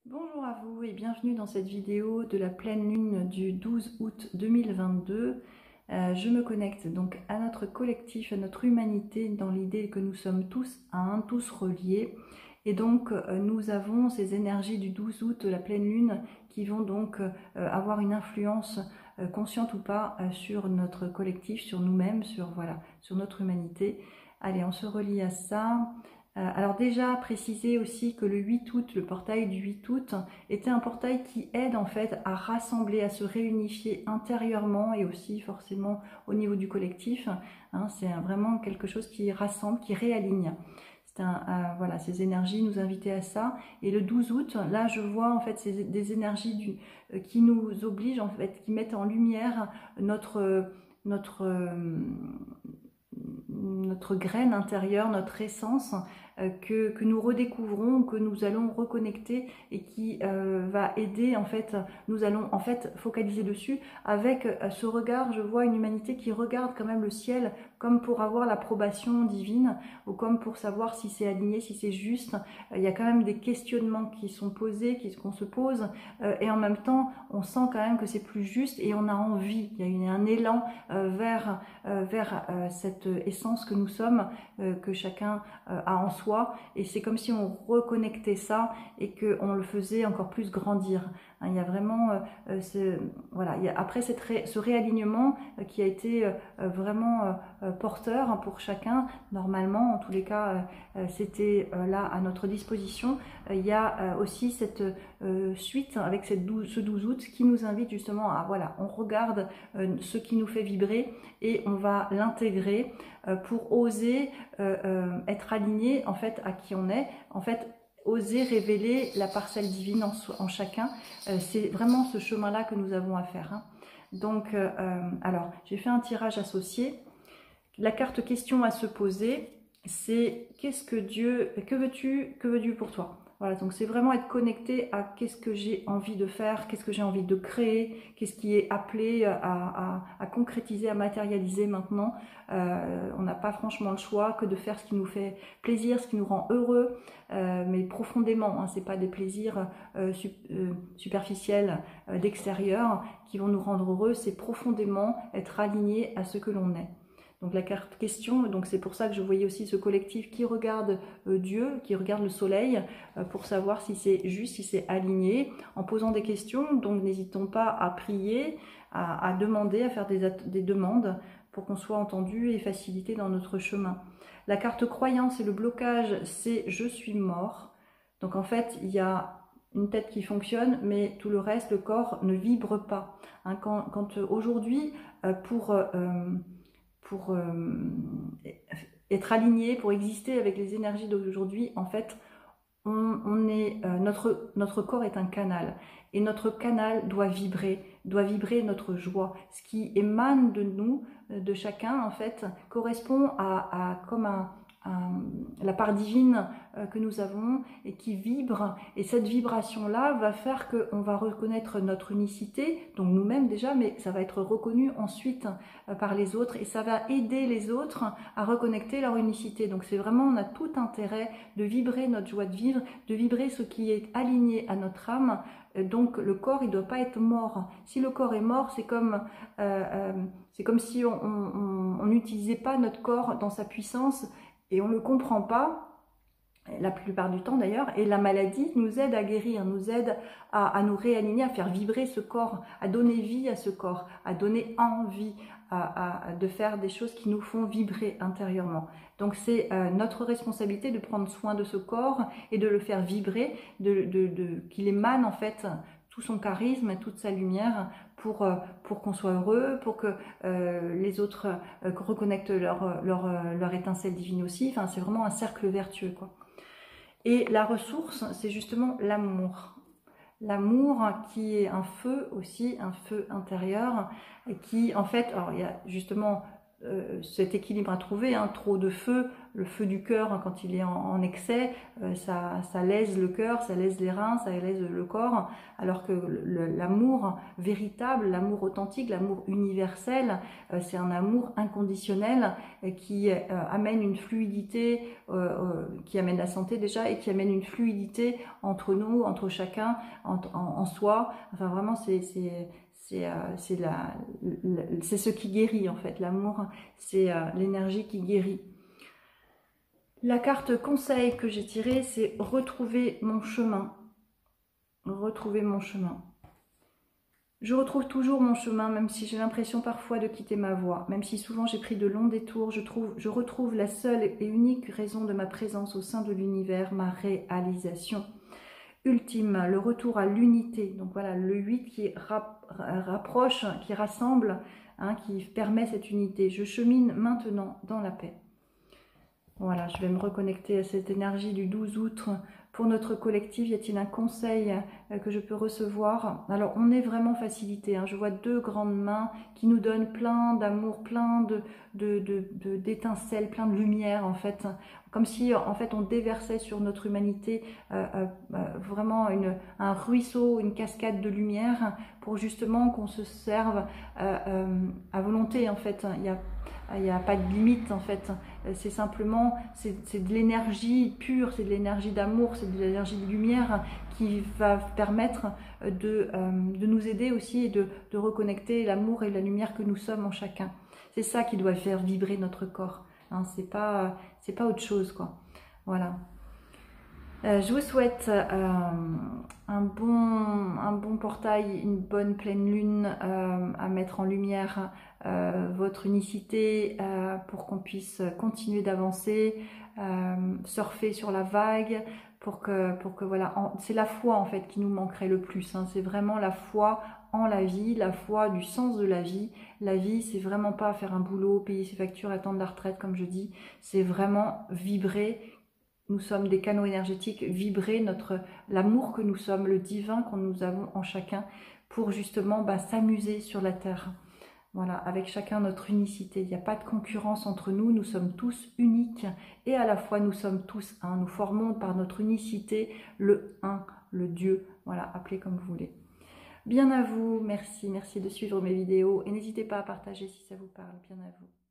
Bonjour à vous et bienvenue dans cette vidéo de la pleine lune du 12 août 2022. Je me connecte donc à notre collectif, à notre humanité, dans l'idée que nous sommes tous un, tous reliés. Et donc nous avons ces énergies du 12 août, la pleine lune, qui vont donc avoir une influence consciente ou pas sur notre collectif, sur nous-mêmes, sur notre humanité. Allez, on se relie à ça. Alors déjà, préciser aussi que le 8 août, le portail du 8 août, était un portail qui aide en fait à rassembler, à se réunifier intérieurement et aussi forcément au niveau du collectif. C'est vraiment quelque chose qui rassemble, qui réaligne. Voilà, ces énergies nous invitaient à ça. Et le 12 août, là, je vois en fait des énergies qui nous obligent en fait, qui mettent en lumière notre, notre graine intérieure, notre essence que nous redécouvrons, que nous allons reconnecter et qui va aider en fait, nous allons en fait focaliser dessus avec ce regard. Je vois une humanité qui regarde quand même le ciel comme pour avoir l'approbation divine ou comme pour savoir si c'est aligné, si c'est juste. Il y a quand même des questionnements qui sont posés, qu'on se pose et en même temps on sent quand même que c'est plus juste et on a envie, il y a un élan vers cette essence que nous sommes, que chacun a en soi, et c'est comme si on reconnectait ça et qu'on le faisait encore plus grandir. Il y a vraiment voilà, après ce réalignement qui a été vraiment porteur pour chacun. Normalement, en tous les cas, c'était là à notre disposition. Il y a aussi cette suite avec ce 12 août qui nous invite justement à, voilà, on regarde ce qui nous fait vibrer et on va l'intégrer pour oser être aligné en fait à qui on est, en fait oser révéler la parcelle divine en chacun. C'est vraiment ce chemin-là que nous avons à faire. Donc, alors, j'ai fait un tirage associé. La carte question à se poser, c'est qu'est-ce que Dieu, que veux Dieu pour toi? Voilà, donc c'est vraiment être connecté à qu'est-ce que j'ai envie de faire, qu'est-ce que j'ai envie de créer, qu'est-ce qui est appelé à concrétiser, à matérialiser maintenant. On n'a pas franchement le choix que de faire ce qui nous fait plaisir, ce qui nous rend heureux, mais profondément. C'est pas des plaisirs superficiels d'extérieur qui vont nous rendre heureux, c'est profondément être aligné à ce que l'on est. Donc la carte question, donc c'est pour ça que je voyais aussi ce collectif qui regarde Dieu, qui regarde le soleil, pour savoir si c'est juste, si c'est aligné, en posant des questions. Donc n'hésitons pas à prier, à demander, à faire des demandes pour qu'on soit entendu et facilité dans notre chemin. La carte croyance et le blocage, c'est je suis mort. Donc en fait, il y a une tête qui fonctionne, mais tout le reste, le corps ne vibre pas. Quand aujourd'hui, pour être aligné, pour exister avec les énergies d'aujourd'hui, en fait, notre corps est un canal. Et notre canal doit vibrer notre joie. Ce qui émane de nous, de chacun, en fait, correspond comme la part divine que nous avons et qui vibre. Et cette vibration-là va faire qu'on va reconnaître notre unicité, donc nous-mêmes déjà, mais ça va être reconnu ensuite par les autres et ça va aider les autres à reconnecter leur unicité. Donc c'est vraiment, on a tout intérêt de vibrer notre joie de vivre, de vibrer ce qui est aligné à notre âme. Donc le corps, il ne doit pas être mort. Si le corps est mort, c'est comme si on n'utilisait pas notre corps dans sa puissance et on ne le comprend pas, la plupart du temps d'ailleurs, et la maladie nous aide à guérir, nous aide à nous réaligner, à faire vibrer ce corps, à donner vie à ce corps, à donner envie de faire des choses qui nous font vibrer intérieurement. Donc c'est notre responsabilité de prendre soin de ce corps et de le faire vibrer, qu'il émane en fait tout son charisme et toute sa lumière pour qu'on soit heureux, pour que les autres reconnectent leur étincelle divine aussi. Enfin, c'est vraiment un cercle vertueux, quoi. Et la ressource, c'est justement l'amour. L'amour qui est un feu aussi, un feu intérieur, qui en fait, alors il y a justement cet équilibre à trouver, hein, trop de feu, le feu du cœur, hein, quand il est en excès, ça lèse le cœur, ça lèse les reins, ça lèse le corps, alors que l'amour véritable, l'amour authentique, l'amour universel, c'est un amour inconditionnel qui amène une fluidité, qui amène la santé déjà, et qui amène une fluidité entre nous, entre chacun, en soi. Enfin vraiment, c'est ce qui guérit en fait. L'amour, c'est l'énergie qui guérit. La carte conseil que j'ai tirée, c'est retrouver mon chemin. Retrouver mon chemin. Je retrouve toujours mon chemin, même si j'ai l'impression parfois de quitter ma voie. Même si souvent j'ai pris de longs détours, je retrouve la seule et unique raison de ma présence au sein de l'univers, ma réalisation ultime, le retour à l'unité. Donc voilà, le 8 qui rapproche, qui rassemble, hein, qui permet cette unité. Je chemine maintenant dans la paix. Voilà, je vais me reconnecter à cette énergie du 12 août. Pour notre collectif, y a-t-il un conseil que je peux recevoir? Alors, on est vraiment facilité. Hein. Je vois deux grandes mains qui nous donnent plein d'amour, plein d'étincelles, plein de lumière, en fait. Comme si, en fait, on déversait sur notre humanité vraiment un ruisseau, une cascade de lumière pour justement qu'on se serve à volonté, en fait. Il n'y a pas de limite en fait, c'est simplement, c'est de l'énergie pure, c'est de l'énergie d'amour, c'est de l'énergie de lumière qui va permettre de nous aider aussi et de reconnecter l'amour et la lumière que nous sommes en chacun. C'est ça qui doit faire vibrer notre corps, hein, c'est pas autre chose quoi. Voilà. Je vous souhaite un bon portail, une bonne pleine lune à mettre en lumière votre unicité pour qu'on puisse continuer d'avancer, surfer sur la vague, pour que voilà, c'est la foi en fait qui nous manquerait le plus, hein, c'est vraiment la foi en la vie, la foi du sens de la vie. La vie, c'est vraiment pas faire un boulot, payer ses factures, attendre la retraite comme je dis, c'est vraiment vibrer. Nous sommes des canaux énergétiques, vibrer l'amour que nous sommes, le divin que nous avons en chacun pour justement s'amuser sur la terre. Voilà, avec chacun notre unicité. Il n'y a pas de concurrence entre nous, nous sommes tous uniques et à la fois nous sommes tous un. Nous formons par notre unicité le un, le Dieu. Voilà, appelez comme vous voulez. Bien à vous, merci de suivre mes vidéos et n'hésitez pas à partager si ça vous parle. Bien à vous.